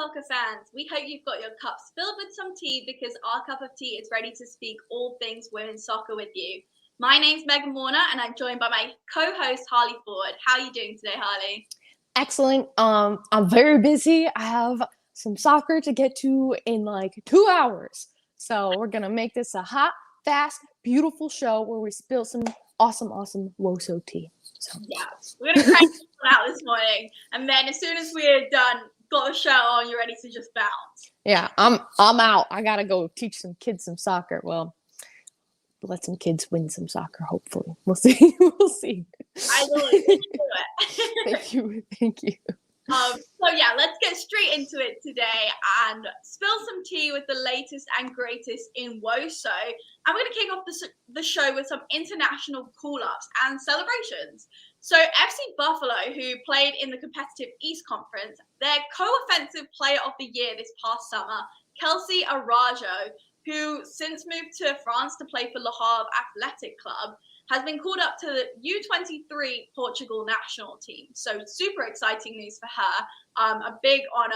soccer fans, we hope you've got your cups filled with some tea because our cup of tea is ready to speak all things women's soccer with you. My name's Megan Warner and I'm joined by my co-host Harlie Ford. How are you doing today, Harlie? Excellent. I'm very busy. I have some soccer to get to in like 2 hours. So we're gonna make this a hot, fast, beautiful show where we spill some awesome Woso tea. So yeah, we're gonna crank this one out this morning, and then as soon as we're done, got a show on, you're ready to just bounce. Yeah, I'm out. I gotta go teach some kids some soccer. Well, let some kids win some soccer. Hopefully, we'll see. We'll see. I will do it. Thank you. So yeah, let's get straight into it today and spill some tea with the latest and greatest in WOSO. I'm going to kick off the show with some international call-ups and celebrations. So FC Buffalo, who played in the competitive East Conference, their co-offensive player of the year this past summer, Kelsey Arajo, who since moved to France to play for Le Havre Athletic Club, has been called up to the U23 Portugal national team. So super exciting news for her. A big honor.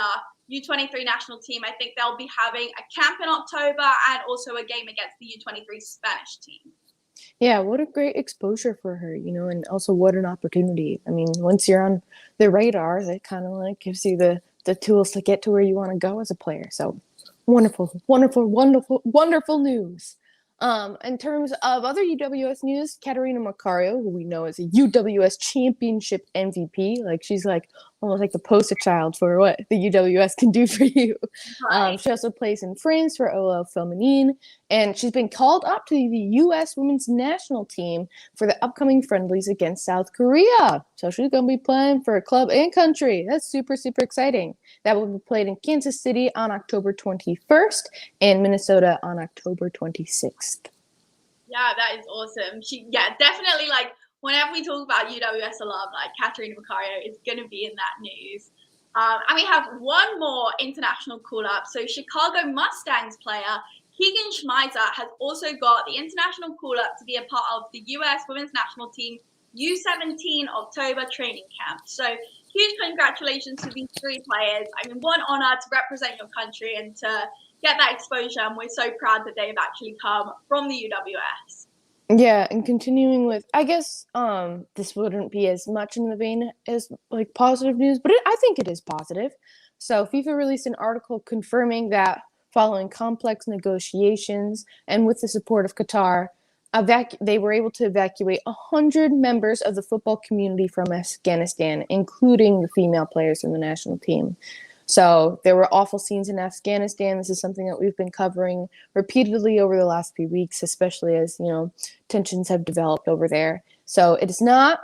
U23 national team, I think they'll be having a camp in October and also a game against the U23 Spanish team. Yeah, what a great exposure for her, and also what an opportunity. I mean, once you're on the radar, it kind of like gives you the tools to get to where you want to go as a player. So wonderful news. In terms of other UWS news, Katarina Macario, who we know is a UWS championship MVP, like she's like almost like the poster child for what the UWS can do for you. Right. She also plays in France for OL Feminine, and she's been called up to the U.S. women's national team for the upcoming friendlies against South Korea. So she's going to be playing for a club and country. That's super exciting. That will be played in Kansas City on October 21st and Minnesota on October 26th. Yeah, that is awesome. Definitely, like, whenever we talk about UWS alum, like, Katarina Macario is going to be in that news. And we have one more international call-up. So Chicago Mustangs player Keegan Schmeiser has also got the international call-up to be a part of the U.S. women's national team U17 October training camp. So huge congratulations to these three players. I mean, one honor to represent your country and to get that exposure, and we're so proud that they've actually come from the UWS. Yeah, and continuing with, I guess this wouldn't be as much in the vein as like positive news, but I think it is positive. So FIFA released an article confirming that following complex negotiations and with the support of Qatar, they were able to evacuate 100 members of the football community from Afghanistan, including the female players from the national team. So there were awful scenes in Afghanistan. This is something that we've been covering repeatedly over the last few weeks, especially as, tensions have developed over there. So it is not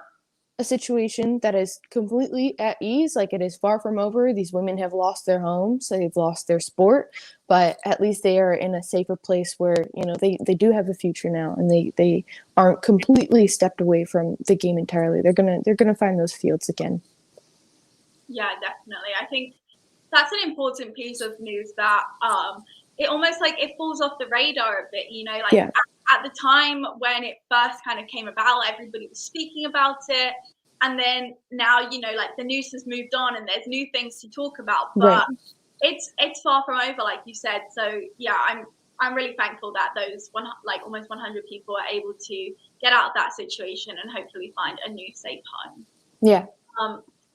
a situation that is completely at ease. Like, it is far from over. These women have lost their homes. They've lost their sport, but at least they are in a safer place where, they do have a future now, and they aren't completely stepped away from the game entirely. They're gonna find those fields again. Yeah, definitely. I think that's an important piece of news that it almost like it falls off the radar a bit, Yeah. At the time when it first kind of came about, everybody was speaking about it. And then now, like, the news has moved on and there's new things to talk about, but Right. it's far from over, like you said. So yeah, I'm really thankful that those almost 100 people are able to get out of that situation and hopefully find a new safe home. Yeah.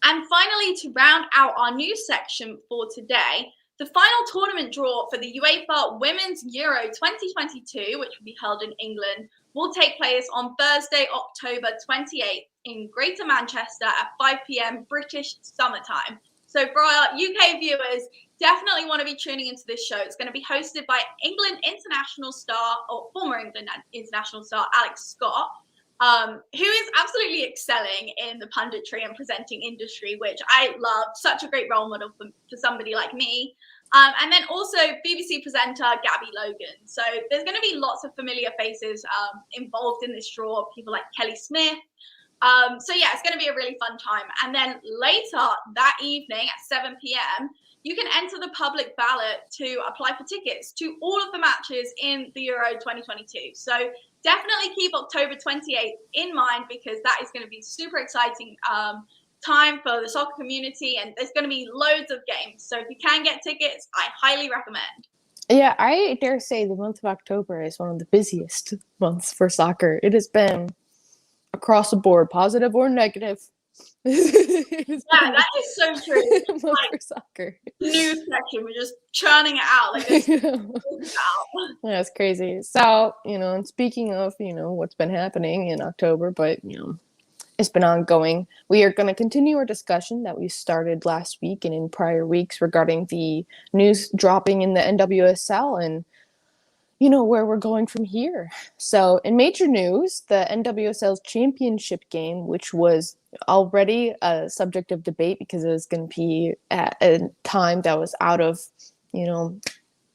And finally, to round out our news section for today, the final tournament draw for the UEFA Women's Euro 2022, which will be held in England, will take place on Thursday, October 28th in Greater Manchester at 5 p.m. British summertime. So for our UK viewers, definitely want to be tuning into this show. It's going to be hosted by England international star, or former England international star, Alex Scott, who is absolutely excelling in the punditry and presenting industry, which I love. Such a great role model for somebody like me. And then also BBC presenter Gabby Logan. So there's going to be lots of familiar faces involved in this draw, people like Kelly Smith. So yeah, it's going to be a really fun time. And then later that evening at 7 p.m., you can enter the public ballot to apply for tickets to all of the matches in the Euro 2022. So definitely keep October 28th in mind, because that is going to be super exciting time for the soccer community, and there's going to be loads of games. So if you can get tickets, I highly recommend. Yeah, I dare say the month of October is one of the busiest months for soccer. It has been across the board, positive or negative. That is so true. Month for soccer. News section, we're just churning it out like this. That's crazy. So, and speaking of, what's been happening in October, but, it's been ongoing. We are going to continue our discussion that we started last week and in prior weeks regarding the news dropping in the NWSL and, where we're going from here. So in major news, the NWSL's championship game, which was already a subject of debate because it was going to be at a time that was out of,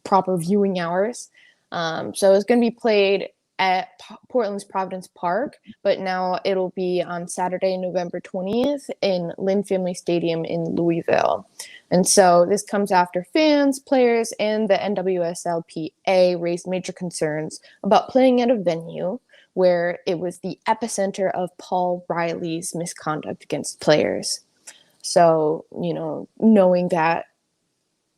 proper viewing hours. So it's going to be played at Portland's Providence Park, but now it'll be on Saturday, November 20th in Lynn Family Stadium in Louisville. And so this comes after fans, players, and the NWSLPA raised major concerns about playing at a venue where it was the epicenter of Paul Riley's misconduct against players. So, knowing that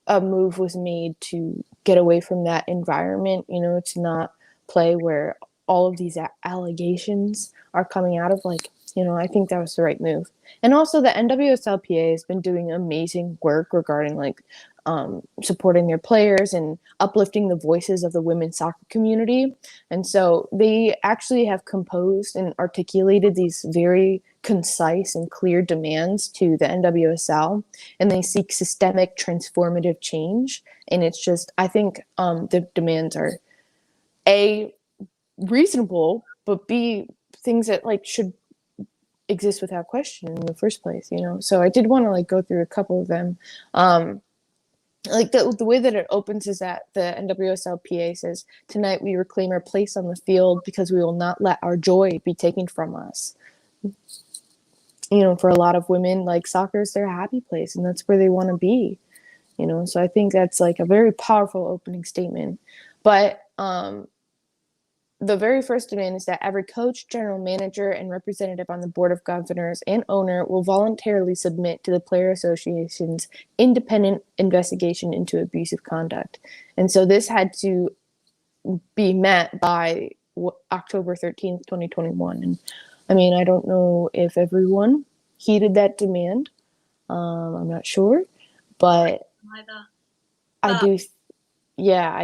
a move was made to get away from that environment, to not play where all of these allegations are coming out of, I think that was the right move. And also the NWSLPA has been doing amazing work regarding supporting their players and uplifting the voices of the women's soccer community. And so they actually have composed and articulated these very concise and clear demands to the NWSL, and they seek systemic transformative change. And it's just, I think the demands are A, reasonable, but B, things that should exist without question in the first place, So I did want to go through a couple of them. The way that it opens is that the NWSLPA says, "Tonight we reclaim our place on the field because we will not let our joy be taken from us." For a lot of women, soccer is their happy place, and that's where they want to be. So I think that's a very powerful opening statement. But the very first demand is that every coach, general manager, and representative on the board of governors and owner will voluntarily submit to the Player Association's independent investigation into abusive conduct. And so this had to be met by October 13th, 2021. And I don't know if everyone heeded that demand. I'm not sure, but I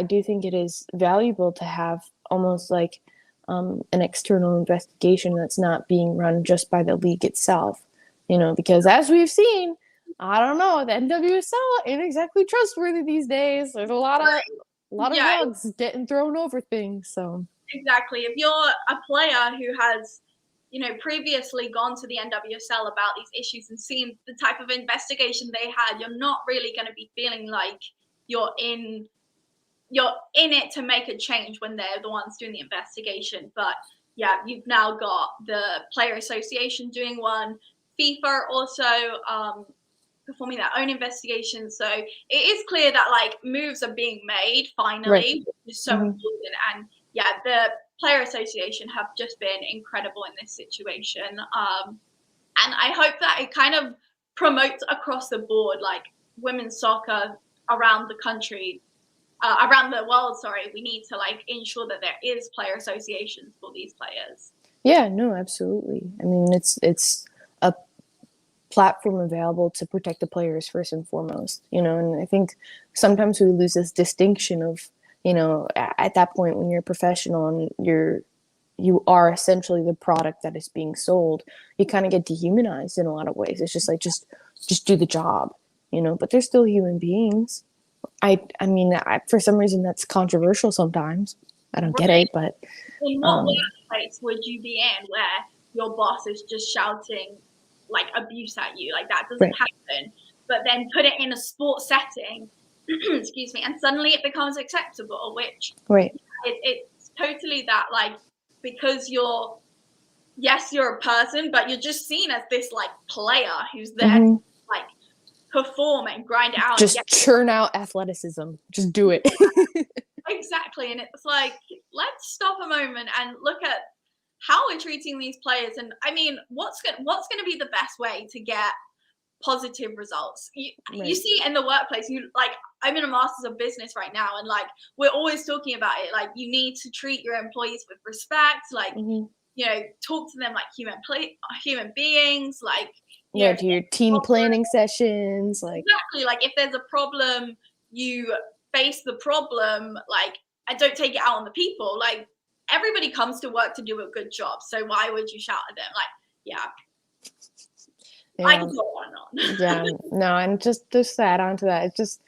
do think it is valuable to have almost an external investigation that's not being run just by the league itself, because as we've seen, I don't know, the NWSL ain't exactly trustworthy these days. There's a lot of bugs getting thrown over things. So exactly, if you're a player who has previously gone to the NWSL about these issues and seen the type of investigation they had, you're not really going to be feeling like you're in it to make a change when they're the ones doing the investigation. But yeah, you've now got the Player Association doing one, FIFA also performing their own investigation. So it is clear that moves are being made finally, right, which is so important. And yeah, the Player Association have just been incredible in this situation. And I hope that it kind of promotes across the board, women's soccer around the country, around the world, we need to ensure that there is player associations for these players. Yeah, no, absolutely. It's a platform available to protect the players first and foremost, and I think sometimes we lose this distinction of, at that point when you're a professional and you are essentially the product that is being sold, you kind of get dehumanized in a lot of ways. It's just just do the job, but they're still human beings. I for some reason that's controversial sometimes. I don't get it, but in what workplace would you be in where your boss is just shouting abuse at you? That doesn't happen. But then put it in a sports setting, excuse me, and suddenly it becomes acceptable, which it's totally that because you're a person, but you're just seen as this player who's there to perform and grind it out. Just churn out athleticism. Just do it. Exactly. And it's let's stop a moment and look at how we're treating these players. And I mean, what's going to be the best way to get positive results? You see it in the workplace. I'm in a master's of business right now, and like we're always talking about it. Like, you need to treat your employees with respect. Like, talk to them like human beings. Like, do your team planning sessions. Like, exactly. Like, if there's a problem, you face the problem. Like, and don't take it out on the people. Like, everybody comes to work to do a good job. So why would you shout at them? Like, I can go on and on. No, and just to add on to that, it's just,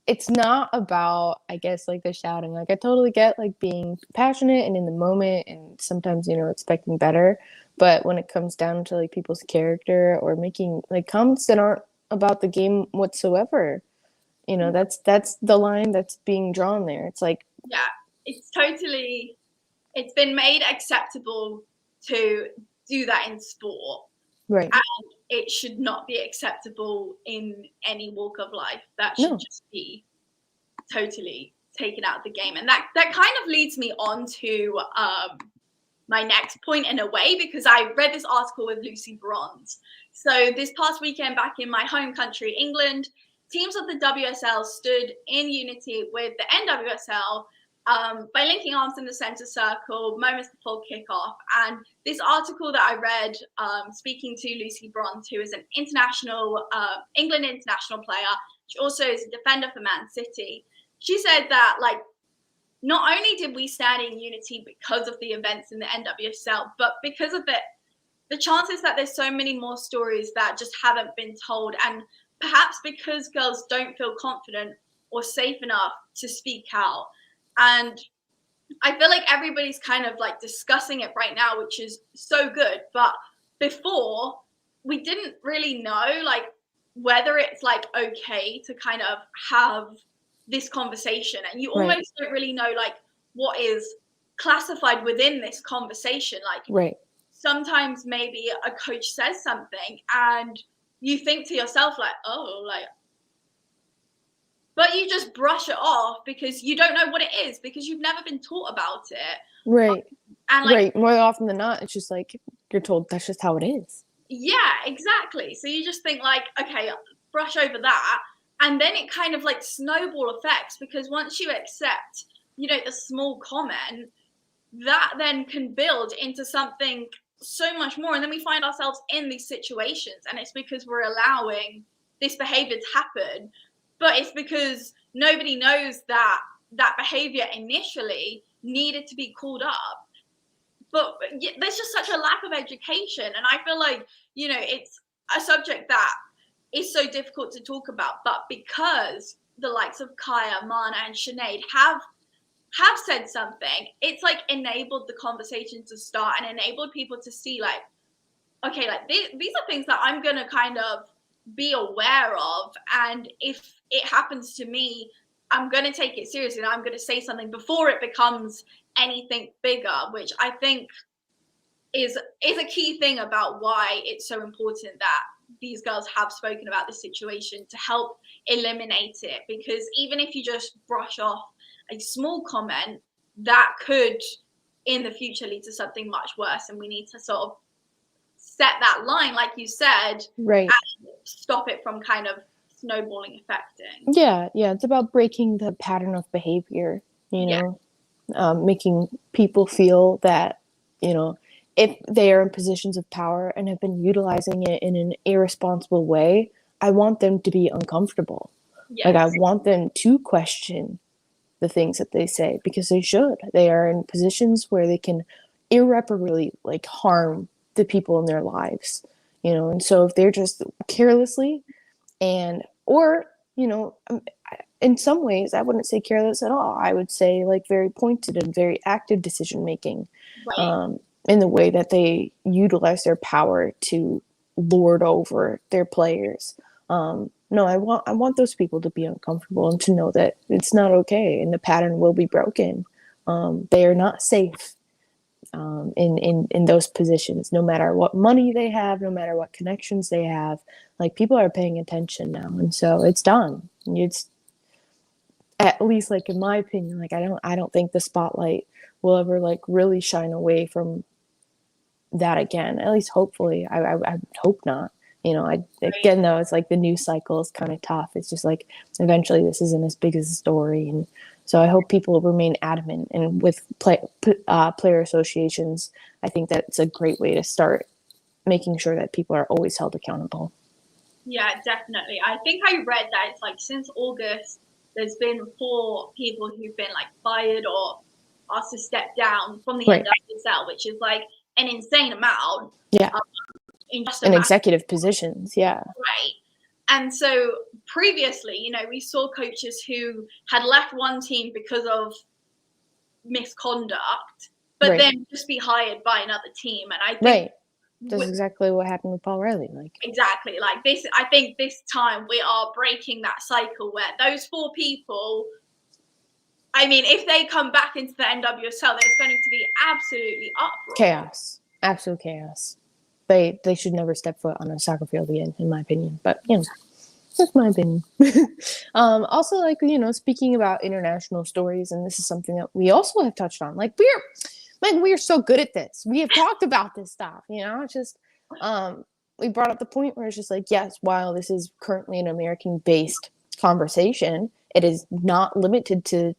it's not about, I guess, like the shouting. Like, I totally get like being passionate and in the moment and sometimes, expecting better. But when it comes down to like people's character or making like comments that aren't about the game whatsoever, that's the line that's being drawn there. It's like, it's been made acceptable to do that in sport. Right. And it should not be acceptable in any walk of life. That should just be totally taken out of the game. And that kind of leads me on to my next point in a way, because I read this article with Lucy Bronze. So this past weekend, back in my home country, England, teams of the WSL stood in unity with the NWSL by linking arms in the center circle moments before kickoff. And this article that I read, speaking to Lucy Bronze, who is an international England international player, she also is a defender for Man City. She said that, like, not only did we stand in unity because of the events in the NWSL, but because of the chances that there's so many more stories that just haven't been told, and perhaps because girls don't feel confident or safe enough to speak out. And I feel like everybody's kind of like discussing it right now, which is so good. But before, we didn't really know like whether it's like okay to kind of have this conversation, and you almost don't really know like what is classified within this conversation. Like, sometimes maybe a coach says something and you think to yourself like, oh, like, but you just brush it off because you don't know what it is, because you've never been taught about it. Right. And like, more often than not, it's just like you're told that's just how it is. Yeah, exactly. So you just think like, okay, brush over that. And then it kind of like snowball effects, because once you accept, the small comment, that then can build into something so much more. And then we find ourselves in these situations, and it's because we're allowing this behavior to happen. But it's because nobody knows that that behavior initially needed to be called up. But there's just such a lack of education. And I feel like, it's a subject that is so difficult to talk about. But because the likes of Kaya, Mana, and Sinead have said something, it's like enabled the conversation to start and enabled people to see like, okay, like these are things that I'm going to kind of be aware of. And if it happens to me, I'm going to take it seriously, and I'm going to say something before it becomes anything bigger, which I think is a key thing about why it's so important that these girls have spoken about the situation to help eliminate it. Because even if you just brush off a small comment, that could in the future lead to something much worse, and we need to sort of set that line, like you said, right, and stop it from kind of snowballing affecting. Yeah, it's about breaking the pattern of behavior, making people feel that, if they are in positions of power and have been utilizing it in an irresponsible way, I want them to be uncomfortable. Yes. Like, I want them to question the things that they say, because they should. They are in positions where they can irreparably like harm the people in their lives, and so if they're just carelessly or in some ways, I wouldn't say careless at all. I would say like very pointed and very active decision making, in the way that they utilize their power to lord over their players. No, I want those people to be uncomfortable and to know that it's not okay, and the pattern will be broken. They are not safe in those positions, no matter what money they have, no matter what connections they have. Like, people are paying attention now, and so it's done. at least like in my opinion, like I don't think the spotlight will ever like really shine away from that again. At least hopefully. I hope not. Again though, it's like the news cycle is kind of tough. It's just like eventually this isn't as big as a story, and so I hope people remain adamant. And with player associations, I think that's a great way to start making sure that people are always held accountable. Yeah, definitely. I think I read that it's like since August, there's been 4 people who've been like fired or asked to step down from the NWSL, which is like an insane amount. Yeah. In just in executive positions, yeah. Right. And so previously, we saw coaches who had left one team because of misconduct, but then just be hired by another team. And I think that's exactly what happened with Paul Riley. Exactly. Like this, I think this time we are breaking that cycle where those 4 people, I mean, if they come back into the NWSL, there's going to be absolutely uproar. Chaos. Absolute chaos. They should never step foot on a soccer field again, in my opinion. But, that's my opinion. Also, speaking about international stories, and this is something that we also have touched on. We are so good at this. We have talked about this stuff, It's just, we brought up the point where it's just like, yes, while this is currently an American-based conversation, it is not limited to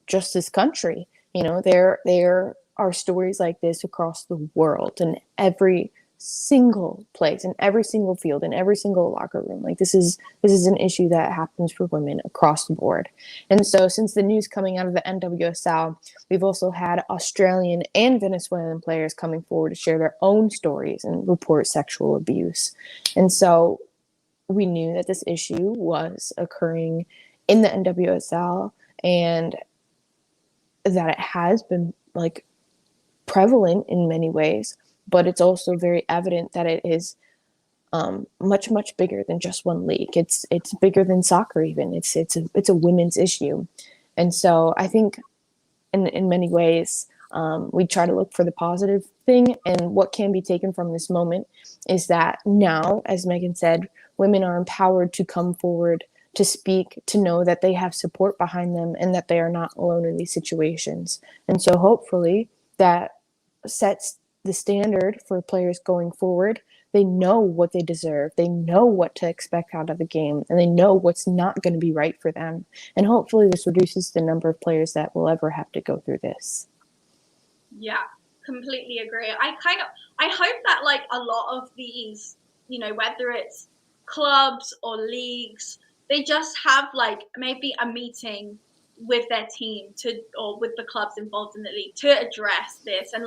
just this country. There are stories like this across the world, in every single place, in every single field, in every single locker room. This is an issue that happens for women across the board. And so since the news coming out of the NWSL, we've also had Australian and Venezuelan players coming forward to share their own stories and report sexual abuse. And so we knew that this issue was occurring in the NWSL, and that it has been prevalent in many ways, but it's also very evident that it is much, much bigger than just one league. It's bigger than soccer even. It's a women's issue. And so I think in many ways, we try to look for the positive thing, and what can be taken from this moment is that now, as Megan said, women are empowered to come forward, to speak, to know that they have support behind them and that they are not alone in these situations. And so hopefully that sets the standard for players going forward. They know what they deserve. They know what to expect out of the game, and they know what's not going to be right for them. And hopefully this reduces the number of players that will ever have to go through this. Yeah, completely agree. I hope that a lot of these, whether it's clubs or leagues, they just have maybe a meeting with their team or with the clubs involved in the league to address this and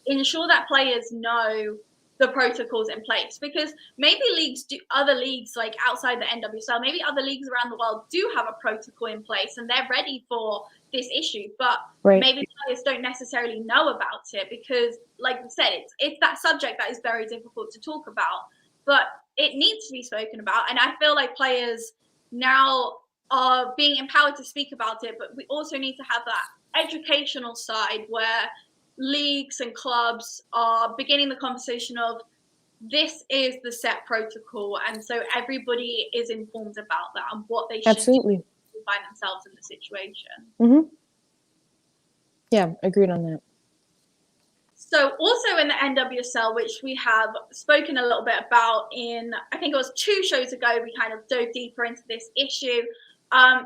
ensure that players know the protocols in place, because maybe other leagues outside the NWSL, maybe other leagues around the world do have a protocol in place and they're ready for this issue, but maybe players don't necessarily know about it because, like you said, it's that subject that is very difficult to talk about, but it needs to be spoken about. And I feel like players now are being empowered to speak about it, but we also need to have that educational side where leagues and clubs are beginning the conversation of this is the set protocol, and so everybody is informed about that and what they should do to find themselves in the situation. Yeah, agreed on that. So also in the NWSL, which we have spoken a little bit about I think it was 2 shows ago, we kind of dove deeper into this issue.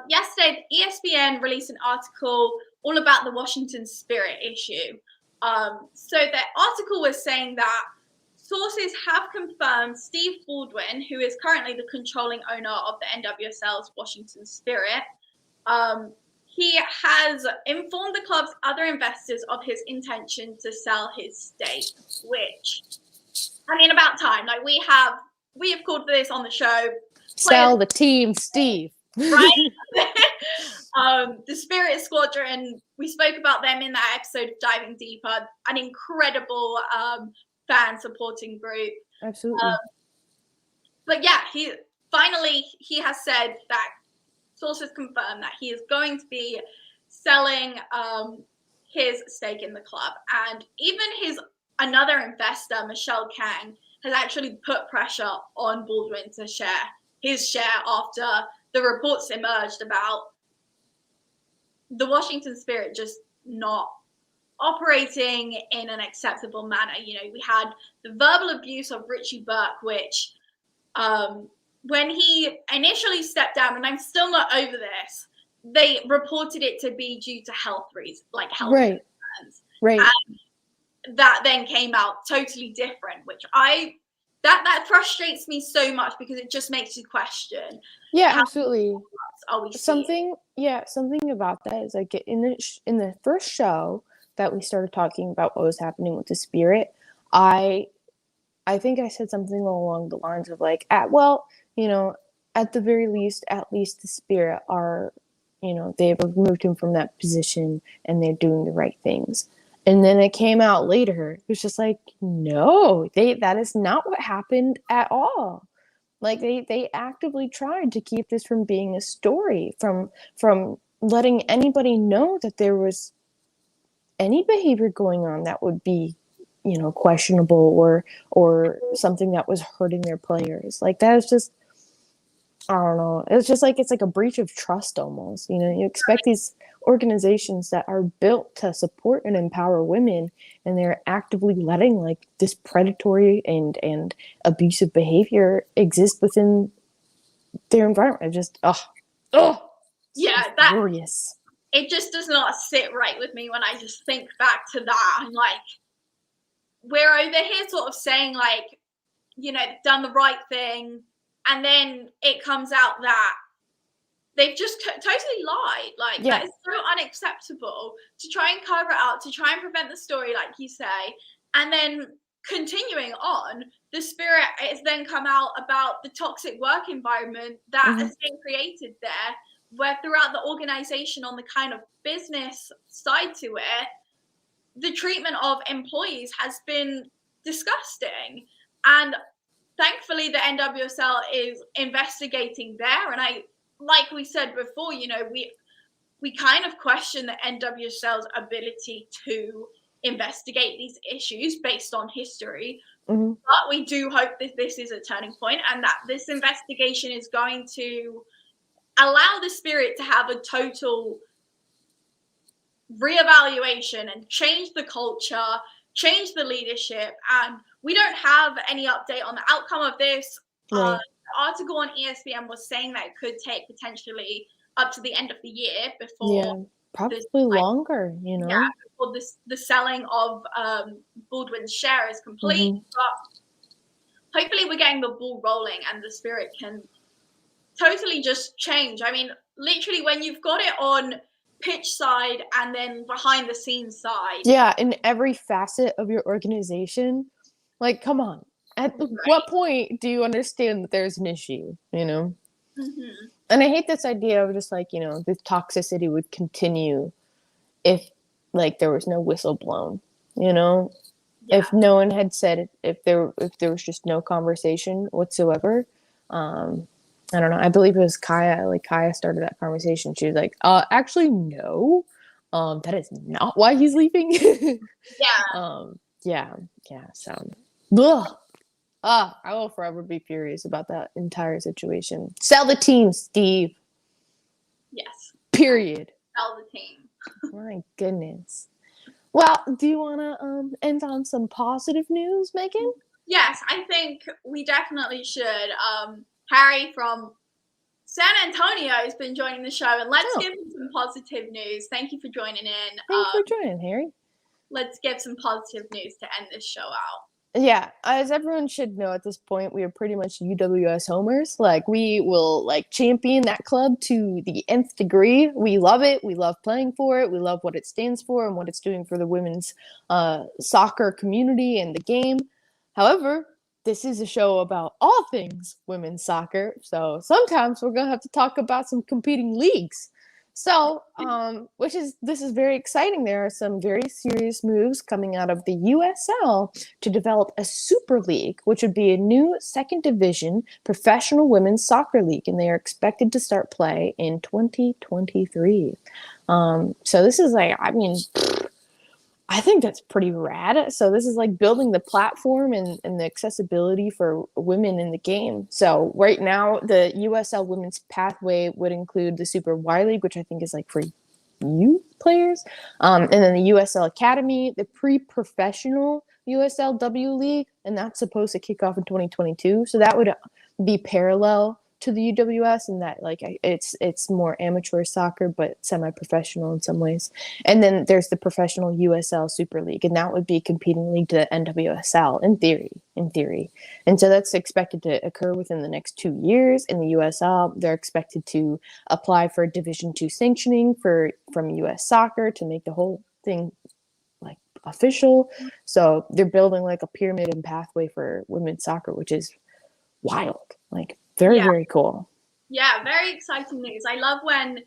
Yesterday, ESPN released an article all about the Washington Spirit issue. So the article was saying that sources have confirmed Steve Baldwin, who is currently the controlling owner of the NWSL's Washington Spirit, he has informed the club's other investors of his intention to sell his stake, which, I mean, about time. We have called for this on the show. Sell the team, Steve. Right? The Spirit Squadron, we spoke about them in that episode of Diving Deeper, an incredible fan supporting group. Absolutely. But yeah, he has said that sources confirm that he is going to be selling his stake in the club. And even another investor, Michelle Kang, has actually put pressure on Baldwin to share his share after the reports emerged about the Washington Spirit just not operating in an acceptable manner. You know, we had the verbal abuse of Richie Burke, which when he initially stepped down, and I'm still not over this, they reported it to be due to health reasons, like health concerns. Right. And that then came out totally different, which that frustrates me so much because it just makes you question. Yeah, absolutely. Are we something about that is like in the first show that we started talking about what was happening with the Spirit, I think I said something along the lines of like, at the very least, at least the Spirit are, they've removed him from that position and they're doing the right things. And then it came out later. It was just like, no, that is not what happened at all. Like they actively tried to keep this from being a story, from letting anybody know that there was any behavior going on that would be, questionable or something that was hurting their players. Like that is just, I don't know. It's just like it's like a breach of trust almost. You expect these organizations that are built to support and empower women, and they're actively letting like this predatory and abusive behavior exist within their environment. Just yeah, furious. It just does not sit right with me when I just think back to that. I'm like, we're over here sort of saying like, done the right thing, and then it comes out that they've just totally lied. Like, that is so unacceptable to try and cover it up, to try and prevent the story, like you say. And then continuing on, the Spirit has then come out about the toxic work environment that has been created there, where throughout the organization on the kind of business side to it, the treatment of employees has been disgusting. And thankfully, the NWSL is investigating there. And like we said before, we kind of question the NWSL's ability to investigate these issues based on history. But we do hope that this is a turning point and that this investigation is going to allow the Spirit to have a total reevaluation and change the culture, change the leadership. And we don't have any update on the outcome of this. The article on ESPN was saying that it could take potentially up to the end of the year before probably longer, before the selling of Baldwin's share is complete. But hopefully we're getting the ball rolling and the Spirit can totally just change. I mean, literally when you've got it on pitch side and then behind the scenes side. Yeah, in every facet of your organization. Like, come on. At what point do you understand that there's an issue, And I hate this idea of just like, the toxicity would continue if like there was no whistle blown, If no one had said if there was just no conversation whatsoever. I don't know. I believe it was Kaya. Like Kaya started that conversation. She was like, actually, no. That is not why he's leaving. So, I will forever be furious about that entire situation. Sell the team, Steve. Yes. Period. Sell the team. My goodness. Well, do you want to end on some positive news, Megan? Yes, I think we definitely should. Harry from San Antonio has been joining the show, and let's give him some positive news. Thank you for joining in. Thank you for joining, Harry. Let's give some positive news to end this show out. Yeah, as everyone should know at this point, we are pretty much UWS homers. Like, we will, champion that club to the nth degree. We love it. We love playing for it. We love what it stands for and what it's doing for the women's soccer community and the game. However, this is a show about all things women's soccer, so sometimes we're going to have to talk about some competing leagues. So, this is very exciting. There are some very serious moves coming out of the USL to develop a super league, which would be a new second division professional women's soccer league, and they are expected to start play in 2023. So this is I think that's pretty rad. So this is building the platform and the accessibility for women in the game. So right now, the USL Women's Pathway would include the Super Y League, which I think is for youth players. And then the USL Academy, the pre-professional USLW League, and that's supposed to kick off in 2022. So that would be parallel to the UWS, and that like it's more amateur soccer but semi-professional in some ways. And then there's the professional USL Super League, and that would be competing league to the NWSL in theory. And so that's expected to occur within the next 2 years. In the USL, they're expected to apply for Division II sanctioning from US Soccer to make the whole thing like official. So they're building like a pyramid and pathway for women's soccer, which is wild. Like very cool. Yeah, very exciting news. I love when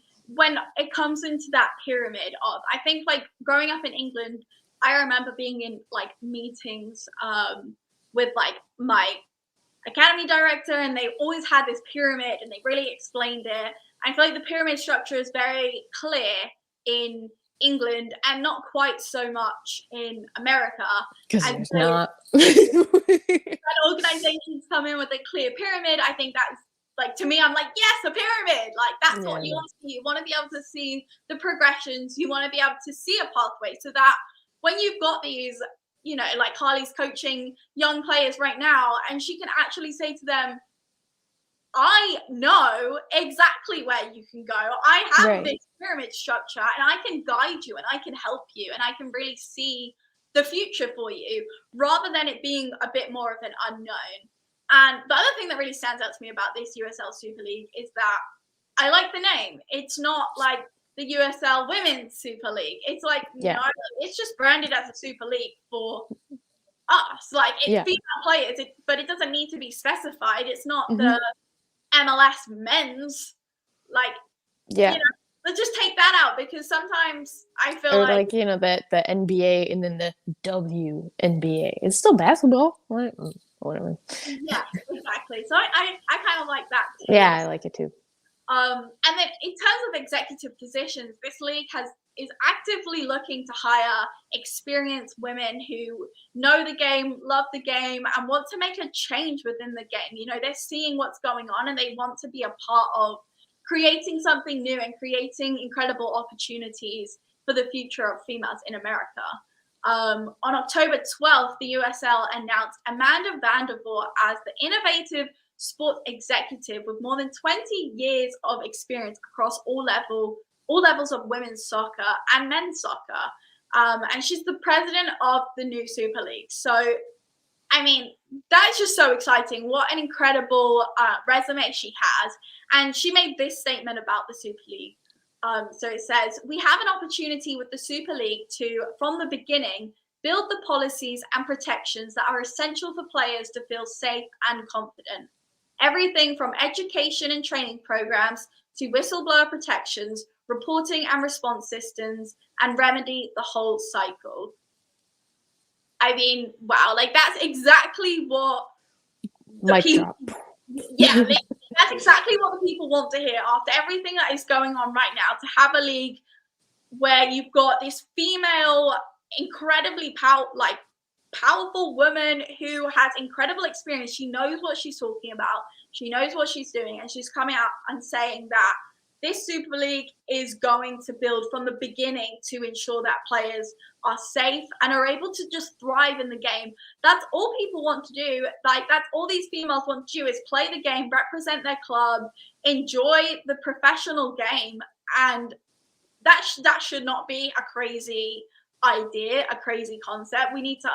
it comes into that pyramid of, I think like growing up in England, I remember being in like meetings with like my academy director, and they always had this pyramid and they really explained it. I feel like the pyramid structure is very clear in England and not quite so much in America. Because there's not. When organizations come in with a clear pyramid, I think that's like, to me, I'm like, yes, a pyramid. Like that's what you want to see. You want to be able to see the progressions. You want to be able to see a pathway, so that when you've got these, you know, like Harlie's coaching young players right now, and she can actually say to them, I know exactly where you can go. I have this pyramid structure, and I can guide you, and I can help you, and I can really see the future for you, rather than it being a bit more of an unknown. And the other thing that really stands out to me about this USL Super League is that I like the name. It's not like the USL Women's Super League. It's like, no, it's just branded as a Super League for us. Like, it's female players, but it doesn't need to be specified. It's not the MLS men's, like, you know, let's just take that out, because sometimes I feel like you know, that the NBA and then the WNBA. It's still basketball. Whatever. Yeah, exactly. So I kind of like that too. Yeah, I like it too. And then in terms of executive positions, this league is actively looking to hire experienced women who know the game, love the game, and want to make a change within the game. You know, they're seeing what's going on, and they want to be a part of creating something new and creating incredible opportunities for the future of females in America. On October 12th, the USL announced Amanda Vandervoort as the innovative sports executive with more than 20 years of experience across all levels of women's soccer and men's soccer. And she's the president of the new Super League. So, I mean, that's just so exciting. What an incredible resume she has. And she made this statement about the Super League. So it says, we have an opportunity with the Super League to, from the beginning, build the policies and protections that are essential for players to feel safe and confident. Everything from education and training programs to whistleblower protections, reporting and response systems, and remedy the whole cycle. I mean, wow, like that's exactly what the people, that's exactly what the people want to hear after everything that is going on right now, to have a league where you've got this female, incredibly powerful woman who has incredible experience. She knows what she's talking about. She knows what she's doing, and she's coming out and saying that this Super League is going to build from the beginning to ensure that players are safe and are able to just thrive in the game. That's all people want to do. Like, that's all these females want to do, is play the game, represent their club, enjoy the professional game. And that should not be a crazy idea, a crazy concept. We need to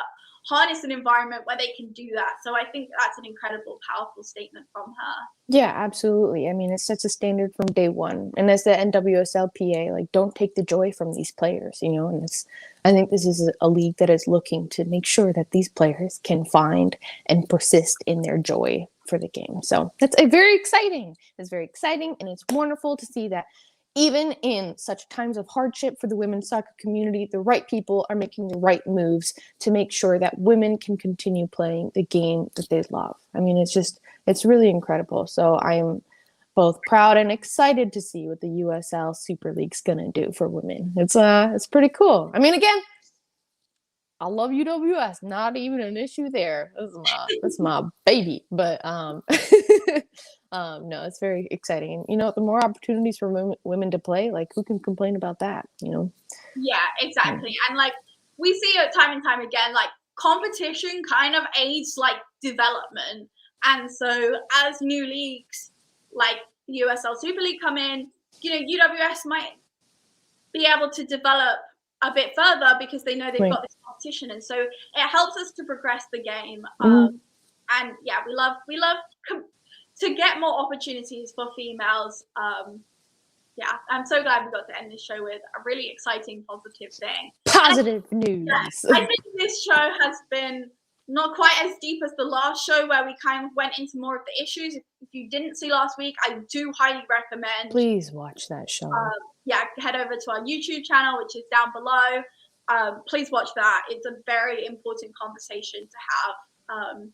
harness an environment where they can do that. So I think that's an incredible, powerful statement from her. Yeah, absolutely. I mean, it sets a standard from day one. And as the NWSLPA, like, don't take the joy from these players, you know, and I think this is a league that is looking to make sure that these players can find and persist in their joy for the game. So that's very exciting. It's very exciting, and it's wonderful to see that even in such times of hardship for the women's soccer community, the right people are making the right moves to make sure that women can continue playing the game that they love. I mean, it's really incredible. So I'm both proud and excited to see what the USL Super League's gonna do for women. It's pretty cool. I mean, again, I love UWS. Not even an issue there. That's my baby. But No, it's very exciting. You know, the more opportunities for women to play, like who can complain about that? You know? Yeah, exactly. And like we see it time and time again, like competition kind of aids like development. And so as new leagues like the USL Super League come in, you know, UWS might be able to develop a bit further because they know they've Right. got this competition. And so it helps us to progress the game. And yeah, we love to get more opportunities for females. Yeah, I'm so glad we got to end this show with a really exciting, positive thing. Positive news. Yeah, I think this show has been not quite as deep as the last show where we kind of went into more of the issues. If you didn't see last week, I do highly recommend. Please watch that show. Yeah, head over to our YouTube channel, which is down below. Please watch that. It's a very important conversation to have.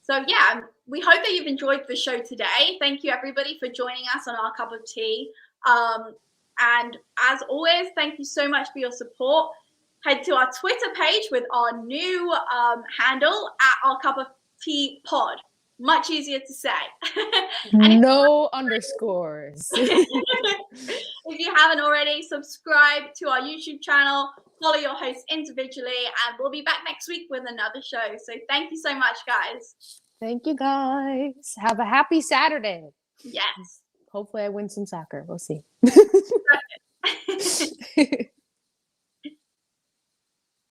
So yeah, we hope that you've enjoyed the show today. Thank you everybody for joining us on Our Cup of Tea. And as always, thank you so much for your support. Head to our Twitter page with our new handle at Our Cup of Tea Pod. Much easier to say. No underscores. If you haven't already, subscribe to our YouTube channel, follow your hosts individually, and we'll be back next week with another show. So thank you so much, guys. Thank you, guys. Have a happy Saturday. Yes. Hopefully I win some soccer. We'll see.